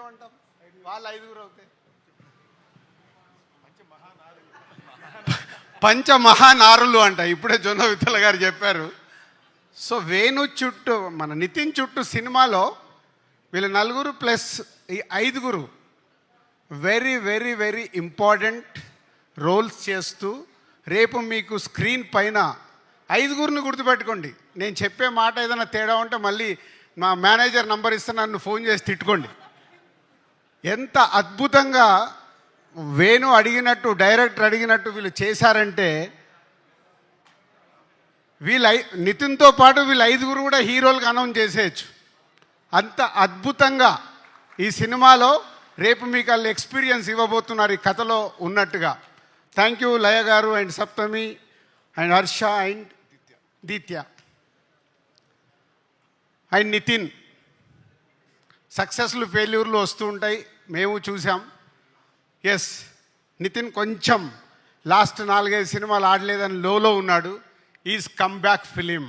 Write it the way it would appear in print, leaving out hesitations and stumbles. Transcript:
ఏమంటాం? వాళ్ళు 5గురు అవుతాయి. పంచమహానారులు అంట. ఇప్పుడే జొన్న విత్తల గారు చెప్పారు. సో వేణు చుట్టూ, మన నితిన్ చుట్టూ సినిమాలో వీళ్ళు 4 ప్లస్ ఈ 5గురు very very very important roles చేస్తూ, రేపు మీకు స్క్రీన్ పైన 5గురిని గుర్తుపెట్టుకోండి. నేను చెప్పే మాట ఏదైనా తేడా ఉంటే మళ్ళీ మా మేనేజర్ నంబర్ ఇస్తే నన్ను ఫోన్ చేసి తిట్టుకోండి. ఎంత అద్భుతంగా వేణు అడిగినట్టు, డైరెక్టర్ అడిగినట్టు వీళ్ళు చేశారంటే, నితిన్తో పాటు వీళ్ళు 5గురు కూడా హీరోలకు అనౌన్స్ చేసేయచ్చు. అంత అద్భుతంగా ఈ సినిమాలో రేపు మీకు వాళ్ళు ఎక్స్పీరియన్స్ ఇవ్వబోతున్నారు ఈ కథలో ఉన్నట్టుగా. Thank you Laya garu and Saptami and Harsha and Dithya and Nitin. సక్సెస్లు ఫెయిల్యూర్లు వస్తూ ఉంటాయి, మేము చూసాం. ఎస్, నితిన్ కొంచెం లాస్ట్ 4-5 సినిమాలు ఆడలేదని లోలో ఉన్నాడు. Is come back film.